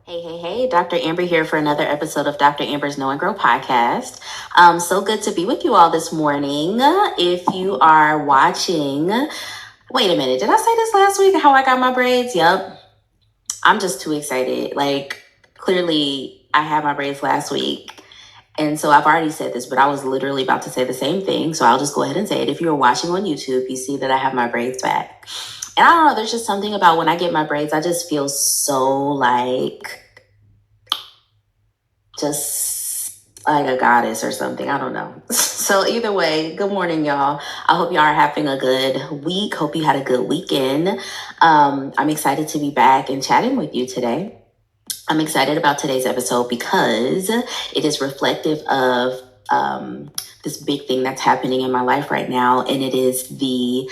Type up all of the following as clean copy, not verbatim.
Hey, Dr. Amber here for another episode of Dr. Amber's Know and Grow podcast. So good to be with you all this morning. If you are watching, wait a minute, did I say this last week, how I got my braids? Yep. I'm just too excited. Like, clearly, I had my braids last week. And so I've already said this, but I was literally about to say the same thing. So I'll just go ahead and say it. If you're watching on YouTube, you see that I have my braids back. And I don't know, there's just something about when I get my braids, I just feel so just like a goddess or something. I don't know. So either way, good morning, y'all. I hope y'all are having a good week. Hope you had a good weekend. I'm excited to be back and chatting with you today. I'm excited about today's episode because it is reflective of this big thing that's happening in my life right now, and it is the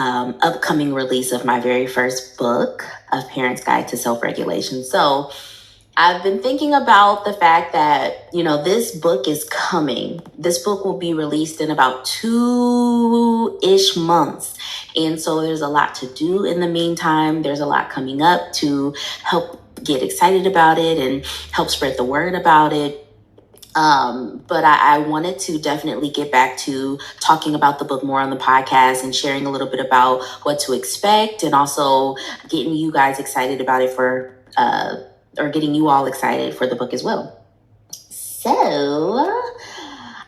upcoming release of my very first book, A Parent's Guide to Self-Regulation. So I've been thinking about the fact that, this book is coming. This book will be released in about 2-ish months. And so there's a lot to do in the meantime. There's a lot coming up to help get excited about it and help spread the word about it. But I wanted to definitely get back to talking about the book more on the podcast and sharing a little bit about what to expect, and also getting you guys excited about it or getting you all excited for the book as well. So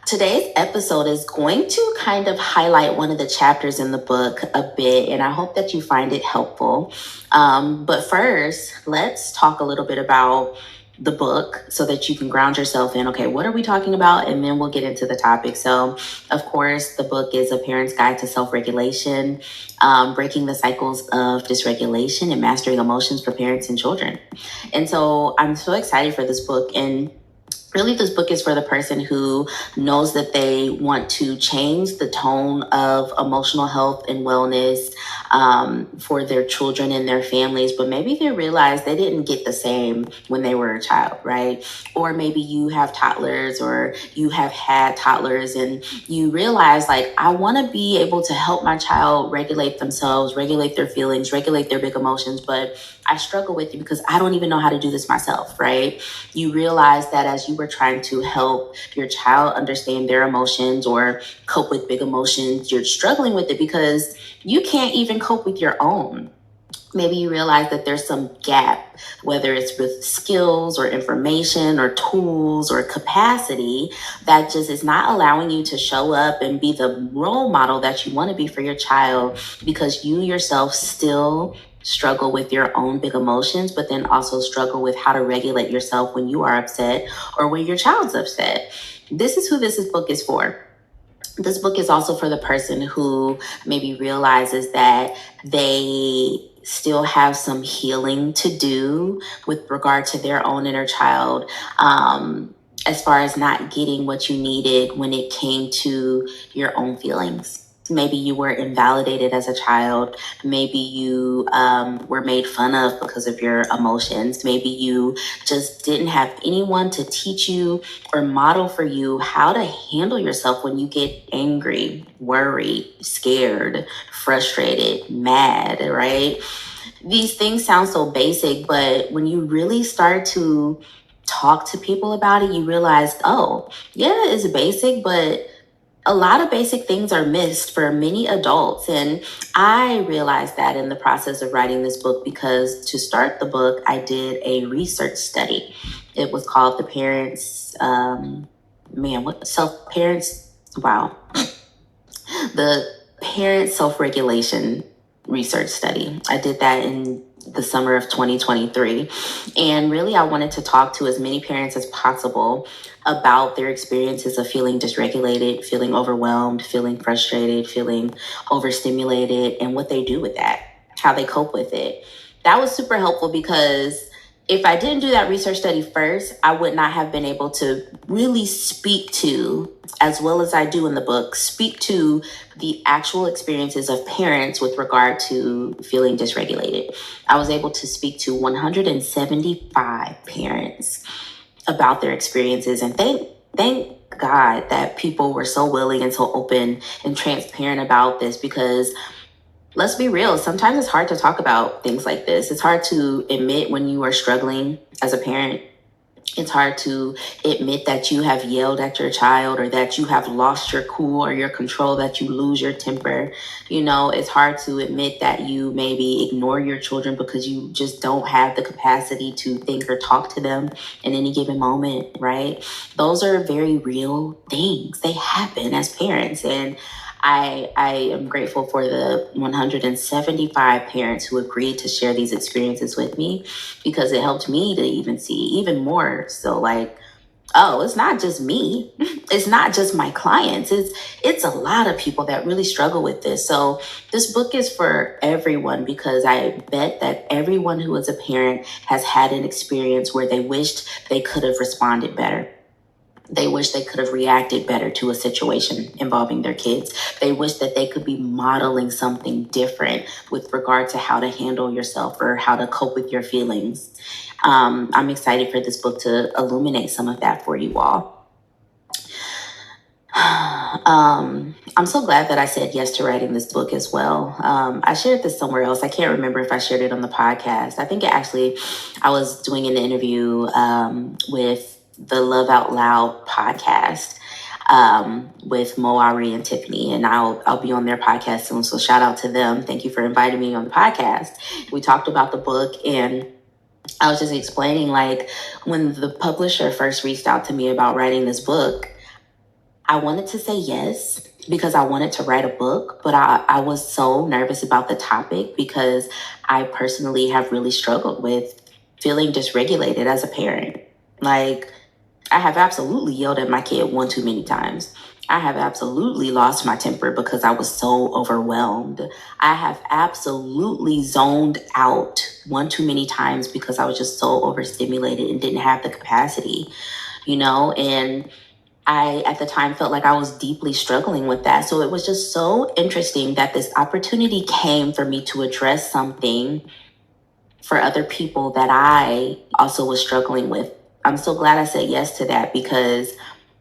today's episode is going to kind of highlight one of the chapters in the book a bit, and I hope that you find it helpful. But first, let's talk a little bit about the book so that you can ground yourself in, okay, what are we talking about? And then we'll get into the topic. So, of course, the book is A Parent's Guide to Self-Regulation, Breaking the Cycles of Dysregulation and Mastering Emotions for Parents and Children. And so I'm so excited for this book. And really, this book is for the person who knows that they want to change the tone of emotional health and wellness for their children and their families, but maybe they realize they didn't get the same when they were a child, right? Or maybe you have toddlers or you have had toddlers and you realize, like, I want to be able to help my child regulate themselves, regulate their feelings, regulate their big emotions, but I struggle with it because I don't even know how to do this myself, right? You realize that as you were trying to help your child understand their emotions or cope with big emotions, you're struggling with it because you can't even cope with your own. Maybe you realize that there's some gap, whether it's with skills or information or tools or capacity, that just is not allowing you to show up and be the role model that you want to be for your child, because you yourself still struggle with your own big emotions, but then also struggle with how to regulate yourself when you are upset or when your child's upset. This is who this book is for. This book is also for the person who maybe realizes that they still have some healing to do with regard to their own inner child, as far as not getting what you needed when it came to your own feelings. Maybe you were invalidated as a child. Maybe you were made fun of because of your emotions. Maybe you just didn't have anyone to teach you or model for you how to handle yourself when you get angry, worried, scared, frustrated, mad, right? These things sound so basic, but when you really start to talk to people about it, you realize, oh, yeah, it's basic, but a lot of basic things are missed for many adults. And I realized that in the process of writing this book, because to start the book, I did a research study. It was called The Parents, the Parent Self-Regulation Research Study. I did that in the summer of 2023. And really, I wanted to talk to as many parents as possible about their experiences of feeling dysregulated, feeling overwhelmed, feeling frustrated, feeling overstimulated, and what they do with that, how they cope with it. That was super helpful because if I didn't do that research study first, I would not have been able to really speak to, as well as I do in the book, speak to the actual experiences of parents with regard to feeling dysregulated. I was able to speak to 175 parents about their experiences, and thank God that people were so willing and so open and transparent about this, because let's be real. Sometimes it's hard to talk about things like this. It's hard to admit when you are struggling as a parent. It's hard to admit that you have yelled at your child or that you have lost your cool or your control, that you lose your temper. It's hard to admit that you maybe ignore your children because you just don't have the capacity to think or talk to them in any given moment, right? Those are very real things. They happen as parents. And I am grateful for the 175 parents who agreed to share these experiences with me, because it helped me to even see even more. So like, oh, it's not just me. It's not just my clients. It's a lot of people that really struggle with this. So this book is for everyone, because I bet that everyone who is a parent has had an experience where they wished they could have responded better. They wish they could have reacted better to a situation involving their kids. They wish that they could be modeling something different with regard to how to handle yourself or how to cope with your feelings. I'm excited for this book to illuminate some of that for you all. I'm so glad that I said yes to writing this book as well. I shared this somewhere else. I can't remember if I shared it on the podcast. I think I was doing an interview with the Love Out Loud podcast with Mo Ari and Tiffany, and I'll be on their podcast soon. So shout out to them. Thank you for inviting me on the podcast. We talked about the book, and I was just explaining, like, when the publisher first reached out to me about writing this book, I wanted to say yes because I wanted to write a book, but I was so nervous about the topic because I personally have really struggled with feeling dysregulated as a parent. Like, I have absolutely yelled at my kid one too many times. I have absolutely lost my temper because I was so overwhelmed. I have absolutely zoned out one too many times because I was just so overstimulated and didn't have the capacity. And I, at the time, felt like I was deeply struggling with that. So it was just so interesting that this opportunity came for me to address something for other people that I also was struggling with. I'm so glad I said yes to that, because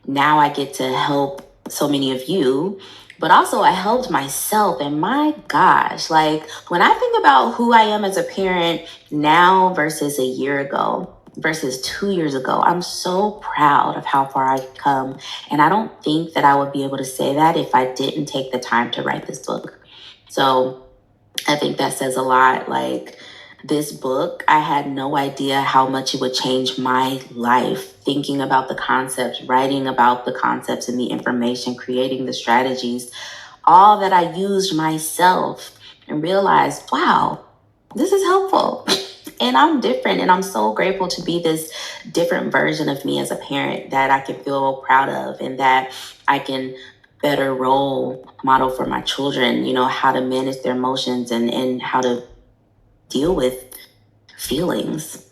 now I get to help so many of you, but also I helped myself. And my gosh, like, when I think about who I am as a parent now versus a year ago, versus 2 years ago, I'm so proud of how far I've come. And I don't think that I would be able to say that if I didn't take the time to write this book. So I think that says a lot. Like, this book, I had no idea how much it would change my life. Thinking about the concepts, writing about the concepts and the information, creating the strategies, all that I used myself, and realized, wow, this is helpful. And I'm different, and I'm so grateful to be this different version of me as a parent that I can feel proud of, and that I can better role model for my children, how to manage their emotions and how to deal with feelings.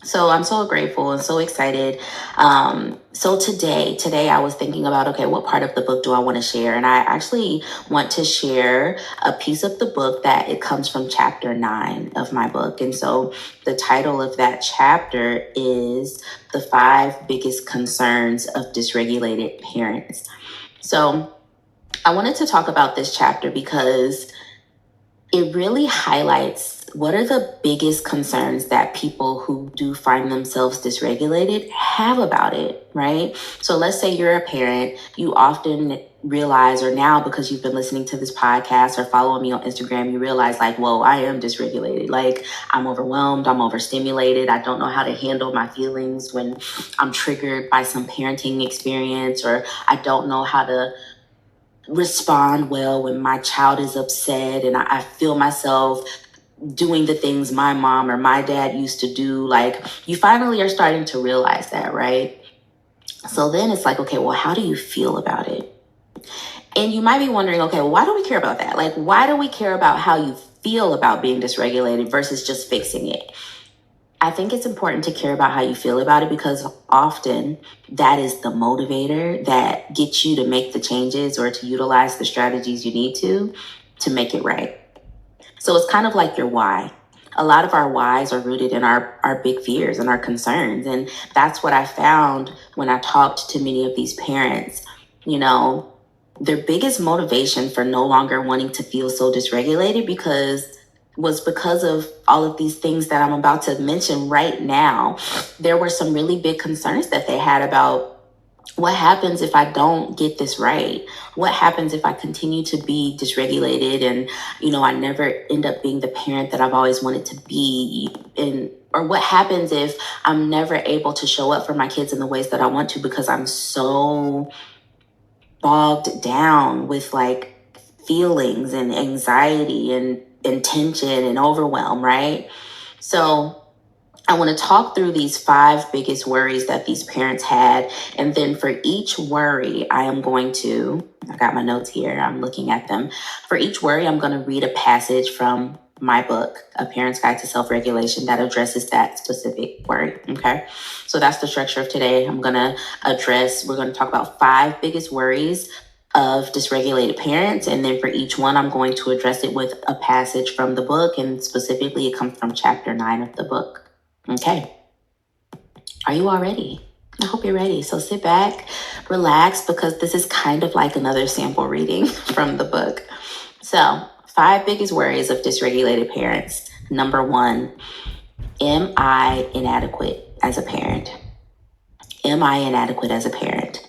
So I'm so grateful and so excited. So today I was thinking about, okay, what part of the book do I want to share? And I actually want to share a piece of the book that it comes from chapter 9 of my book. And so the title of that chapter is The 5 Biggest Concerns of Dysregulated Parents. So I wanted to talk about this chapter because it really highlights what are the biggest concerns that people who do find themselves dysregulated have about it, right? So let's say you're a parent, you often realize, or now because you've been listening to this podcast or following me on Instagram, you realize, like, whoa, I am dysregulated. Like, I'm overwhelmed, I'm overstimulated, I don't know how to handle my feelings when I'm triggered by some parenting experience, or I don't know how to respond well when my child is upset, and I feel myself doing the things my mom or my dad used to do. Like, you finally are starting to realize that, right? So then it's like, okay, well, how do you feel about it? And you might be wondering, okay, well, why do we care about that? Like, why do we care about how you feel about being dysregulated versus just fixing it? I think it's important to care about how you feel about it, because often that is the motivator that gets you to make the changes or to utilize the strategies you need to make it right. So it's kind of like your why. A lot of our whys are rooted in our big fears and our concerns. And that's what I found when I talked to many of these parents. You know, their biggest motivation for no longer wanting to feel so dysregulated was because of all of these things that I'm about to mention right now. There were some really big concerns that they had about what happens if I don't get this right? What happens if I continue to be dysregulated and, I never end up being the parent that I've always wanted to be? Or what happens if I'm never able to show up for my kids in the ways that I want to because I'm so bogged down with like feelings and anxiety and tension and overwhelm, right? So I want to talk through these 5 biggest worries that these parents had. And then for each worry, I got my notes here, I'm looking at them. For each worry, I'm going to read a passage from my book, A Parent's Guide to Self-Regulation, that addresses that specific worry. Okay. So that's the structure of today. We're going to talk about 5 biggest worries of dysregulated parents. And then for each one, I'm going to address it with a passage from the book. And specifically, it comes from chapter 9 of the book. Okay. Are you all ready? I hope you're ready. So sit back, relax, because this is kind of like another sample reading from the book. So, 5 biggest worries of dysregulated parents. Number 1, am I inadequate as a parent? Am I inadequate as a parent?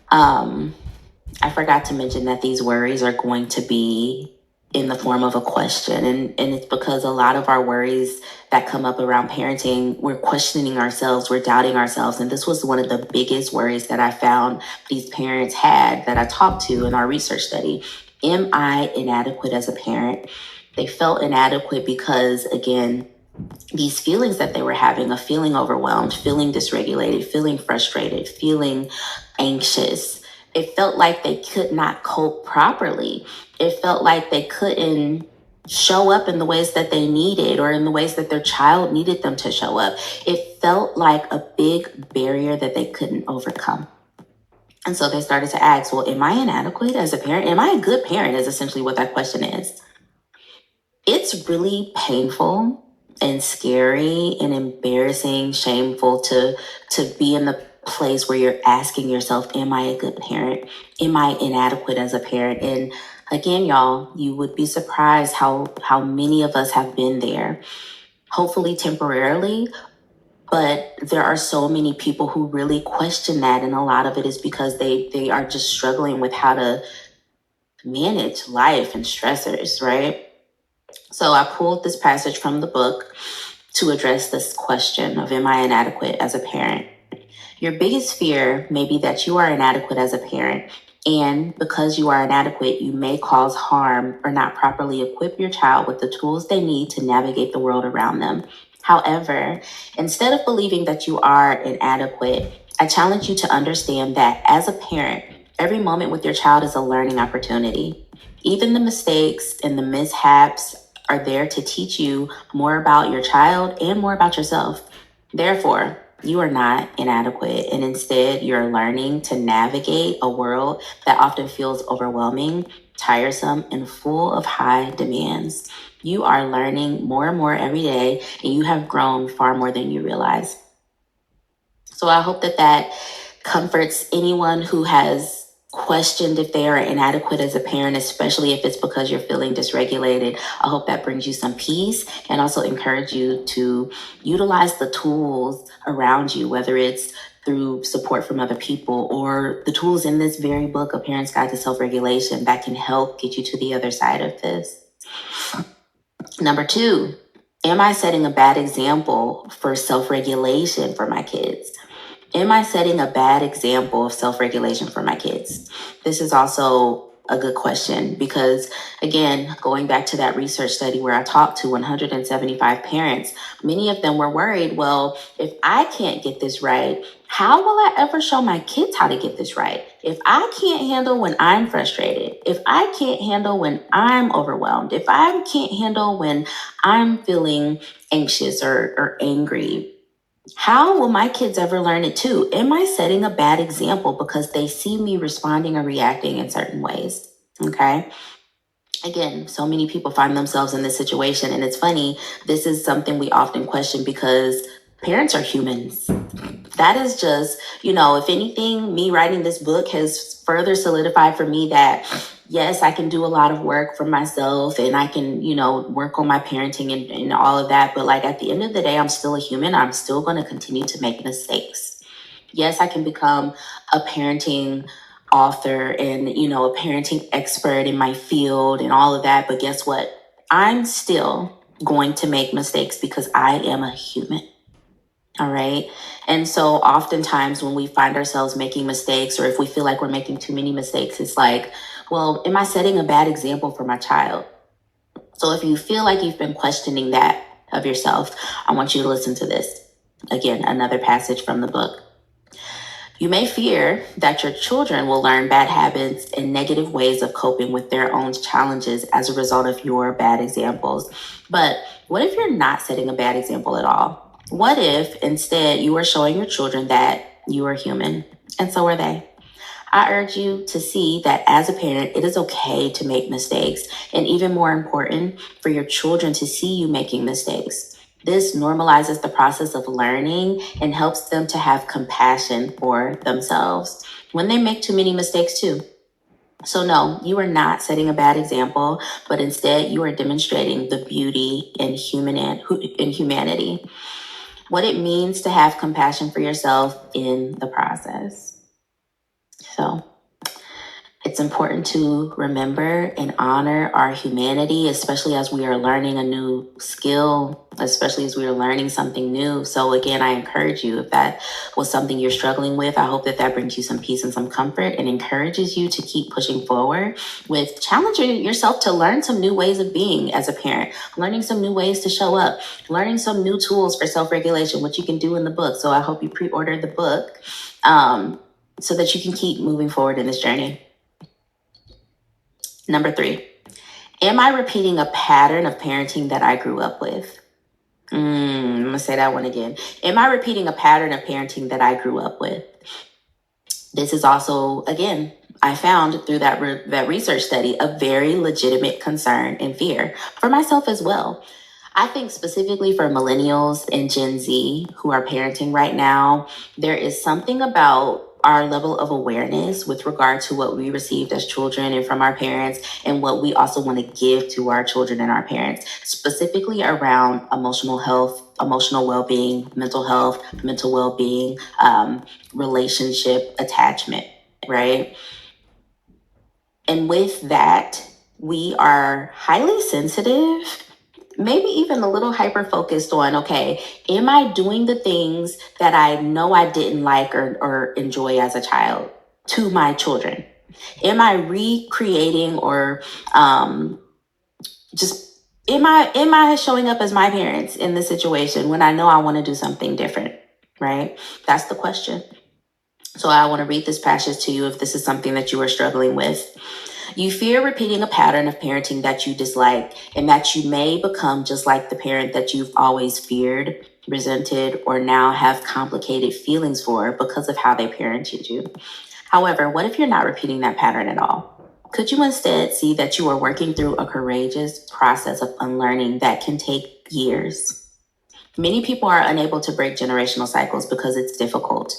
I forgot to mention that these worries are going to be in the form of a question. And it's because a lot of our worries that come up around parenting, we're questioning ourselves, we're doubting ourselves. And this was one of the biggest worries that I found these parents had that I talked to in our research study. Am I inadequate as a parent? They felt inadequate because, again, these feelings that they were having of feeling overwhelmed, feeling dysregulated, feeling frustrated, feeling anxious, it felt like they could not cope properly. It felt like they couldn't show up in the ways that they needed or in the ways that their child needed them to show up. It felt like a big barrier that they couldn't overcome. And so they started to ask, well, am I inadequate as a parent? Am I a good parent is essentially what that question is. It's really painful and scary and embarrassing, shameful to be in the place where you're asking yourself, am I a good parent? Am I inadequate as a parent? And again, y'all, you would be surprised how many of us have been there, hopefully temporarily. But there are so many people who really question that. And a lot of it is because they are just struggling with how to manage life and stressors, right? So I pulled this passage from the book to address this question of, am I inadequate as a parent? Your biggest fear may be that you are inadequate as a parent, and because you are inadequate, you may cause harm or not properly equip your child with the tools they need to navigate the world around them. However, instead of believing that you are inadequate, I challenge you to understand that as a parent, every moment with your child is a learning opportunity. Even the mistakes and the mishaps are there to teach you more about your child and more about yourself. Therefore, you are not inadequate, and instead, you're learning to navigate a world that often feels overwhelming, tiresome, and full of high demands. You are learning more and more every day, and you have grown far more than you realize. So I hope that comforts anyone who has questioned if they are inadequate as a parent, especially if it's because you're feeling dysregulated. I hope that brings you some peace and also encourage you to utilize the tools around you, whether it's through support from other people or the tools in this very book, A Parent's Guide to Self-Regulation, that can help get you to the other side of this. Number 2, am I setting a bad example for self-regulation for my kids? Am I setting a bad example of self-regulation for my kids? This is also a good question because, again, going back to that research study where I talked to 175 parents, many of them were worried, well, if I can't get this right, how will I ever show my kids how to get this right? If I can't handle when I'm frustrated, if I can't handle when I'm overwhelmed, if I can't handle when I'm feeling anxious or angry, how will my kids ever learn it too? Am I setting a bad example because they see me responding or reacting in certain ways? Okay. Again, so many people find themselves in this situation. And it's funny, this is something we often question because parents are humans. That is just, if anything, me writing this book has further solidified for me that yes, I can do a lot of work for myself and I can, work on my parenting and all of that. But like at the end of the day, I'm still a human. I'm still going to continue to make mistakes. Yes, I can become a parenting author and, a parenting expert in my field and all of that. But guess what? I'm still going to make mistakes because I am a human. All right. And so oftentimes when we find ourselves making mistakes or if we feel like we're making too many mistakes, it's like, well, am I setting a bad example for my child? So if you feel like you've been questioning that of yourself, I want you to listen to this. Again, another passage from the book. You may fear that your children will learn bad habits and negative ways of coping with their own challenges as a result of your bad examples. But what if you're not setting a bad example at all? What if instead you are showing your children that you are human and so are they? I urge you to see that as a parent, it is okay to make mistakes, and even more important, for your children to see you making mistakes. This normalizes the process of learning and helps them to have compassion for themselves when they make too many mistakes, too. So, no, you are not setting a bad example, but instead, you are demonstrating the beauty in humanity, what it means to have compassion for yourself in the process. So, it's important to remember and honor our humanity, especially as we are learning a new skill, especially as we are learning something new. So again, I encourage you, if that was something you're struggling with, I hope that that brings you some peace and some comfort and encourages you to keep pushing forward with challenging yourself to learn some new ways of being as a parent, learning some new ways to show up, learning some new tools for self-regulation, which you can do in the book. So I hope you pre-order the book so that you can keep moving forward in this journey. Number 3, am I repeating a pattern of parenting that I grew up with? I'm going to say that one again. Am I repeating a pattern of parenting that I grew up with? This is also, again, I found through that research study, a very legitimate concern and fear for myself as well. I think specifically for millennials and Gen Z who are parenting right now, there is something about our level of awareness with regard to what we received as children and from our parents and what we also want to give to our children and our parents, specifically around emotional health, emotional well-being, mental well-being, relationship attachment, right? And with that, we are highly sensitive, maybe even a little hyper focused on, okay, am I doing the things that I know I didn't like or enjoy as a child to my children? Am I recreating or just am I showing up as my parents in this situation when I know I want to do something different? Right? That's the question. So I want to read this passage to you if this is something that you are struggling with. You fear repeating a pattern of parenting that you dislike and that you may become just like the parent that you've always feared, resented, or now have complicated feelings for because of how they parented you. However, what if you're not repeating that pattern at all? Could you instead see that you are working through a courageous process of unlearning that can take years? Many people are unable to break generational cycles because it's difficult.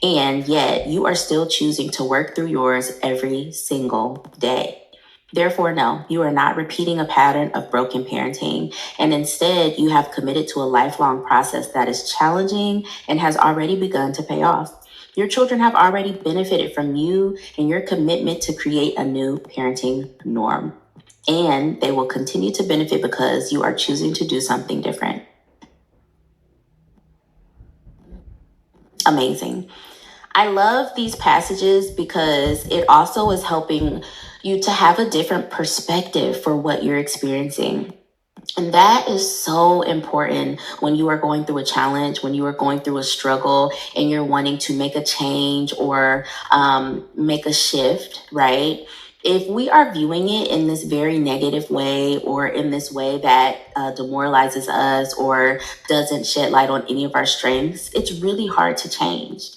And yet you are still choosing to work through yours every single day. Therefore, no, you are not repeating a pattern of broken parenting. And instead, you have committed to a lifelong process that is challenging and has already begun to pay off. Your children have already benefited from you and your commitment to create a new parenting norm. And they will continue to benefit because you are choosing to do something different. Amazing. I love these passages because it also is helping you to have a different perspective for what you're experiencing. And that is so important when you are going through a challenge, when you are going through a struggle and you're wanting to make a change or make a shift, right? If we are viewing it in this very negative way or in this way that demoralizes us or doesn't shed light on any of our strengths, it's really hard to change.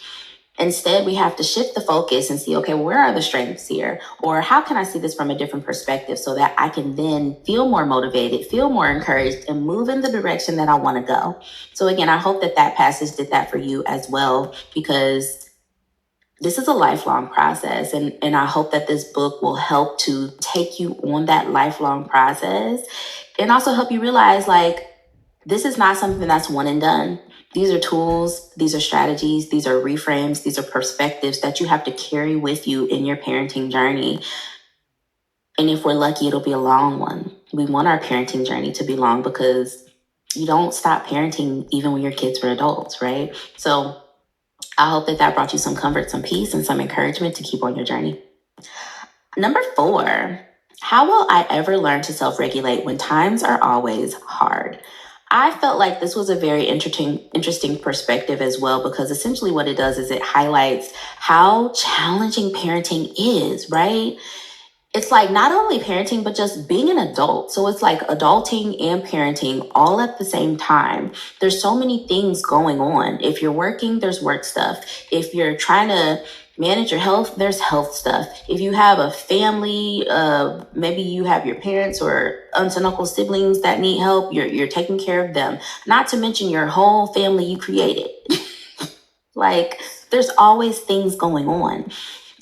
Instead, we have to shift the focus and see, okay, where are the strengths here? Or how can I see this from a different perspective so that I can then feel more motivated, feel more encouraged, and move in the direction that I want to go? So again, I hope that that passage did that for you as well, because this is a lifelong process. And I hope that this book will help to take you on that lifelong process and also help you realize, like, this is not something that's one and done. These are tools, these are strategies, these are reframes, these are perspectives that you have to carry with you in your parenting journey. And if we're lucky, it'll be a long one. We want our parenting journey to be long because you don't stop parenting even when your kids are adults, right? So I hope that that brought you some comfort, some peace, and some encouragement to keep on your journey. Number 4, how will I ever learn to self-regulate when times are always hard? I felt like this was a very interesting perspective as well, because essentially what it does is it highlights how challenging parenting is, right? It's like not only parenting, but just being an adult. So it's like adulting and parenting all at the same time. There's so many things going on. If you're working, there's work stuff. If you're trying to manage your health, there's health stuff. If you have a family, maybe you have your parents or aunts and uncles, siblings that need help, you're taking care of them. Not to mention your whole family you created. Like, there's always things going on.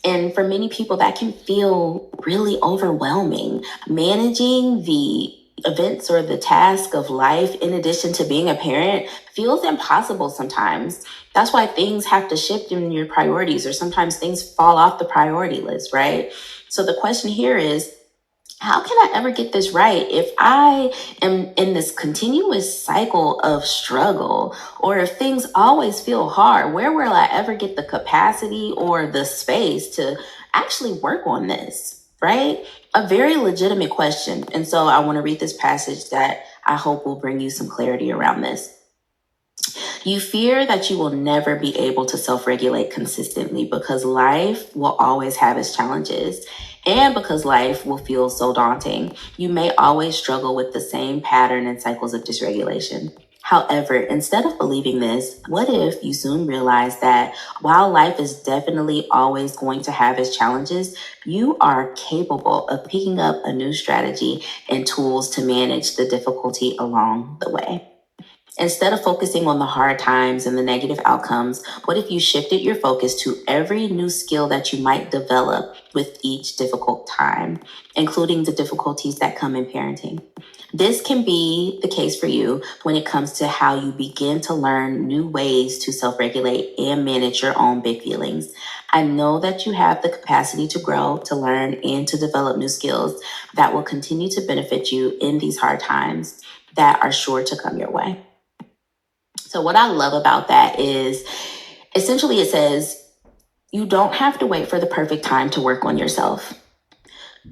And for many people, that can feel really overwhelming. Managing the events or the task of life, in addition to being a parent, feels impossible sometimes. That's why things have to shift in your priorities, or sometimes things fall off the priority list, right? So the question here is, how can I ever get this right if I am in this continuous cycle of struggle, or if things always feel hard? Where will I ever get the capacity or the space to actually work on this, right? A very legitimate question. And so I want to read this passage that I hope will bring you some clarity around this. You fear that you will never be able to self-regulate consistently because life will always have its challenges, and because life will feel so daunting. You may always struggle with the same pattern and cycles of dysregulation. However, instead of believing this, what if you soon realize that while life is definitely always going to have its challenges, you are capable of picking up a new strategy and tools to manage the difficulty along the way? Instead of focusing on the hard times and the negative outcomes, what if you shifted your focus to every new skill that you might develop with each difficult time, including the difficulties that come in parenting? This can be the case for you when it comes to how you begin to learn new ways to self-regulate and manage your own big feelings. I know that you have the capacity to grow, to learn, and to develop new skills that will continue to benefit you in these hard times that are sure to come your way. So what I love about that is essentially it says you don't have to wait for the perfect time to work on yourself.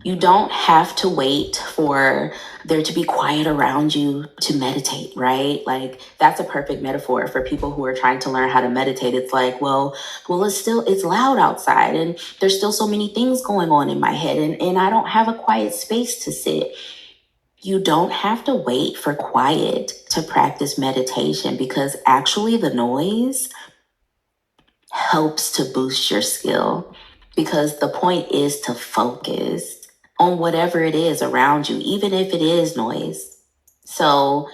You don't have to wait for there to be quiet around you to meditate, right? Like, that's a perfect metaphor for people who are trying to learn how to meditate. It's like, well, it's loud outside and there's still so many things going on in my head, and I don't have a quiet space to sit. You don't have to wait for quiet to practice meditation, because actually the noise helps to boost your skill, because the point is to focus on whatever it is around you, even if it is noise. So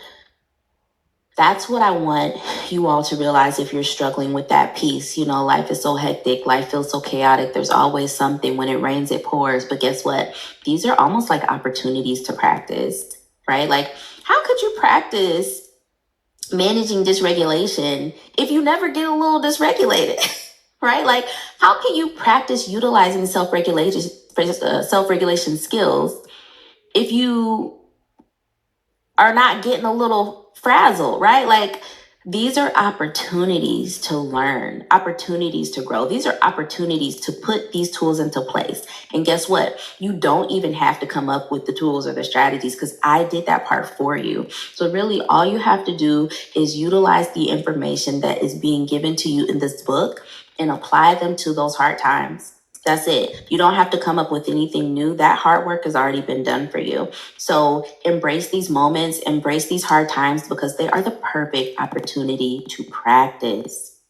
that's what I want you all to realize if you're struggling with that piece. You know, life is so hectic. Life feels so chaotic. There's always something. When it rains, it pours. But guess what? These are almost like opportunities to practice, right? Like, how could you practice managing dysregulation if you never get a little dysregulated, right? Like, how can you practice utilizing self-regulation skills if you are not getting a little frazzled, right? Like, these are opportunities to learn, opportunities to grow. These are opportunities to put these tools into place. And guess what? You don't even have to come up with the tools or the strategies, because I did that part for you. So really, all you have to do is utilize the information that is being given to you in this book and apply them to those hard times. That's it. You don't have to come up with anything new. That hard work has already been done for you. So embrace these moments, embrace these hard times, because they are the perfect opportunity to practice.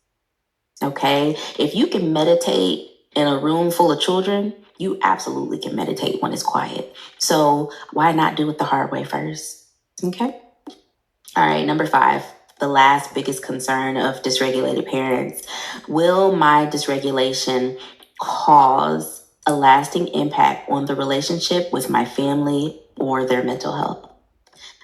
Okay? If you can meditate in a room full of children, you absolutely can meditate when it's quiet. So why not do it the hard way first? Okay? All right, number 5, the last biggest concern of dysregulated parents. Will my dysregulation cause a lasting impact on the relationship with my family or their mental health?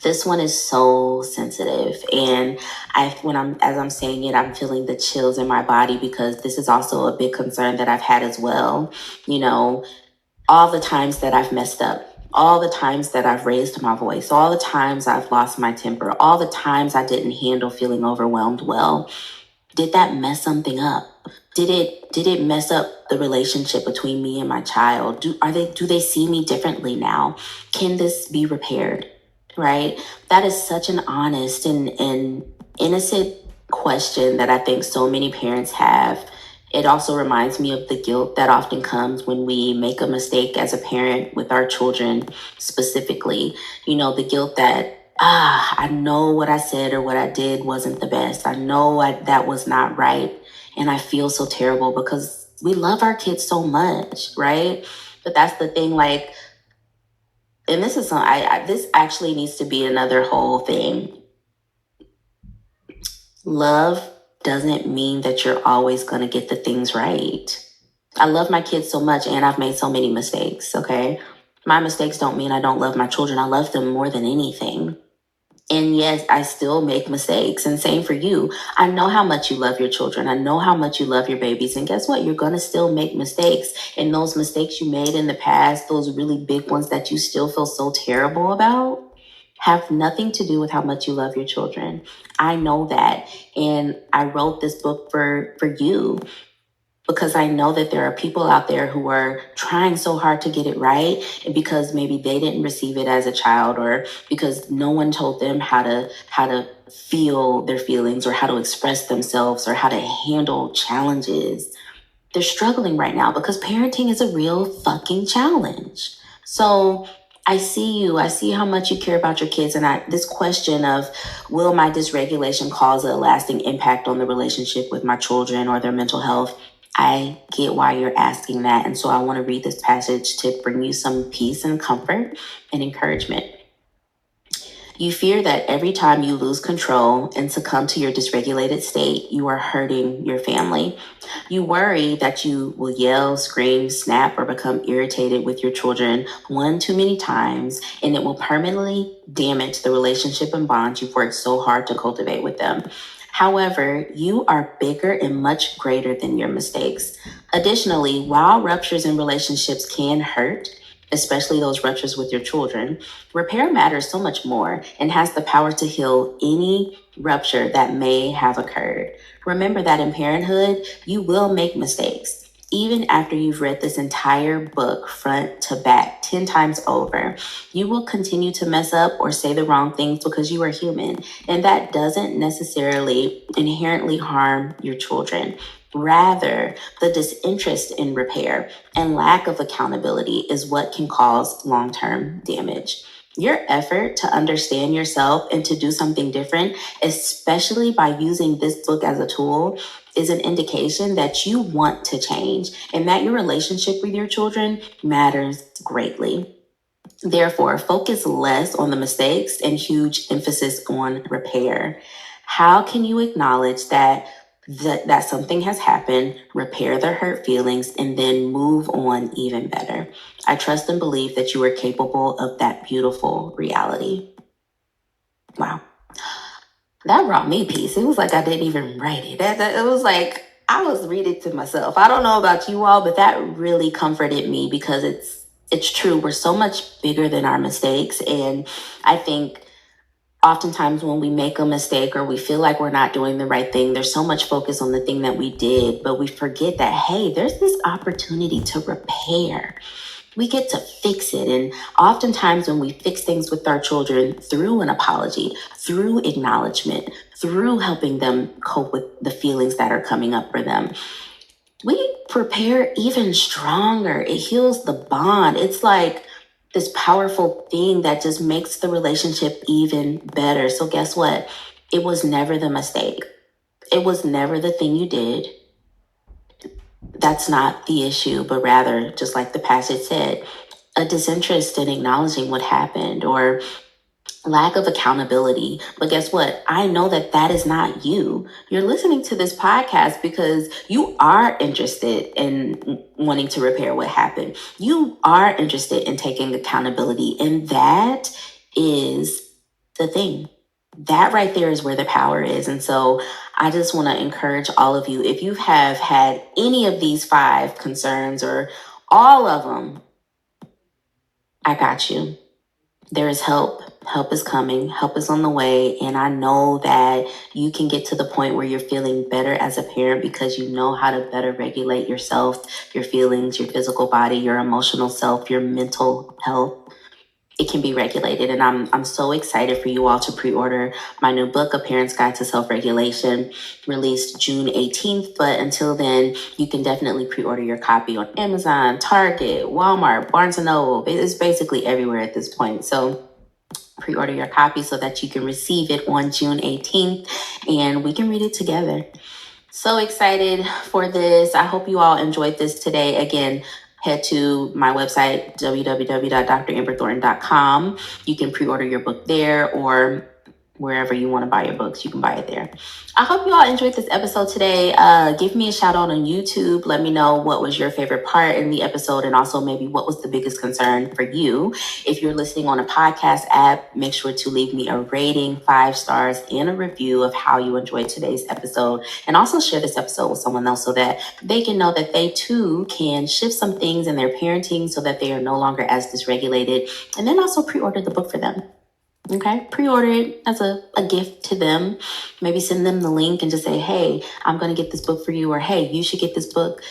This one is so sensitive, and as I'm saying it, I'm feeling the chills in my body because this is also a big concern that I've had as well. You know, all the times that I've messed up, all the times that I've raised my voice, all the times I've lost my temper, all the times I didn't handle feeling overwhelmed well. Did that mess something up? Did it mess up the relationship between me and my child? Do they see me differently now? Can this be repaired? Right? That is such an honest and innocent question that I think so many parents have. It also reminds me of the guilt that often comes when we make a mistake as a parent with our children specifically. The guilt that, I know what I said or what I did wasn't the best. I know that was not right. And I feel so terrible because we love our kids so much, right? But that's the thing, like, and this is this actually needs to be another whole thing. Love doesn't mean that you're always going to get the things right. I love my kids so much and I've made so many mistakes, okay? My mistakes don't mean I don't love my children. I love them more than anything. And yes, I still make mistakes. And same for you. I know how much you love your children. I know how much you love your babies. And guess what? You're going to still make mistakes. And those mistakes you made in the past, those really big ones that you still feel so terrible about, have nothing to do with how much you love your children. I know that. And I wrote this book for you because I know that there are people out there who are trying so hard to get it right, and because maybe they didn't receive it as a child, or because no one told them how to feel their feelings or how to express themselves or how to handle challenges. They're struggling right now because parenting is a real fucking challenge. So I see you. I see how much you care about your kids. And this question of, will my dysregulation cause a lasting impact on the relationship with my children or their mental health? I get why you're asking that. And so I want to read this passage to bring you some peace and comfort and encouragement. You fear that every time you lose control and succumb to your dysregulated state, you are hurting your family. You worry that you will yell, scream, snap, or become irritated with your children one too many times, and it will permanently damage the relationship and bonds you've worked so hard to cultivate with them. However, you are bigger and much greater than your mistakes. Additionally, while ruptures in relationships can hurt, especially those ruptures with your children, repair matters so much more and has the power to heal any rupture that may have occurred. Remember that in parenthood, you will make mistakes. Even after you've read this entire book front to back 10 times over, you will continue to mess up or say the wrong things because you are human. And that doesn't necessarily inherently harm your children. Rather, the disinterest in repair and lack of accountability is what can cause long-term damage. Your effort to understand yourself and to do something different, especially by using this book as a tool, is an indication that you want to change and that your relationship with your children matters greatly. Therefore, focus less on the mistakes and huge emphasis on repair. How can you acknowledge that something has happened, repair the hurt feelings, and then move on even better? I trust and believe that you are capable of that beautiful reality. Wow. That brought me peace. It was like I didn't even write it. It was like I was reading to myself. I don't know about you all, but that really comforted me because it's true. We're so much bigger than our mistakes. And I think oftentimes when we make a mistake or we feel like we're not doing the right thing, there's so much focus on the thing that we did, but we forget that, hey, there's this opportunity to repair. We get to fix it. And oftentimes when we fix things with our children through an apology, through acknowledgement, through helping them cope with the feelings that are coming up for them, we prepare even stronger. It heals the bond. It's like this powerful thing that just makes the relationship even better. So guess what? It was never the mistake. It was never the thing you did. that's not the issue, but rather, just like the passage said, a disinterest in acknowledging what happened or lack of accountability. But guess what? I know that that is not you. You're listening to this podcast because you are interested in wanting to repair what happened. You are interested in taking accountability. And that is the thing. That right there is where the power is. And so I just want to encourage all of you, if you have had any of these 5 concerns or all of them, I got you. There is help. Help is coming. Help is on the way. And I know that you can get to the point where you're feeling better as a parent because you know how to better regulate yourself, your feelings, your physical body, your emotional self, your mental health. It can be regulated. And I'm so excited for you all to pre-order my new book, A Parent's Guide to Self-Regulation, released June 18th. But until then, you can definitely pre-order your copy on Amazon, Target, Walmart, Barnes & Noble. It's basically everywhere at this point. So pre-order your copy so that you can receive it on June 18th and we can read it together. So excited for this. I hope you all enjoyed this today. Again, head to my website, www.dramberthornton.com. You can pre-order your book there, or wherever you want to buy your books, you can buy it there. I hope you all enjoyed this episode today. Give me a shout out on YouTube. Let me know what was your favorite part in the episode, and also maybe what was the biggest concern for you. If you're listening on a podcast app, make sure to leave me a rating, 5 stars, and a review of how you enjoyed today's episode. And also share this episode with someone else so that they can know that they too can shift some things in their parenting so that they are no longer as dysregulated. And then also pre-order the book for them. Okay, pre-order it as a gift to them. Maybe send them the link and just say, hey, I'm going to get this book for you, or hey, you should get this book.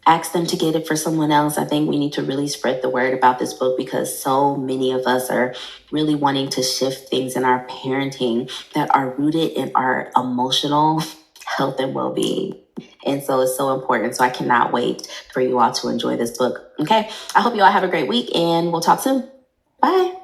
Ask them to get it for someone else. I think we need to really spread the word about this book because so many of us are really wanting to shift things in our parenting that are rooted in our emotional health and well-being. And so it's so important. So I cannot wait for you all to enjoy this book. Okay, I hope you all have a great week and we'll talk soon. Bye.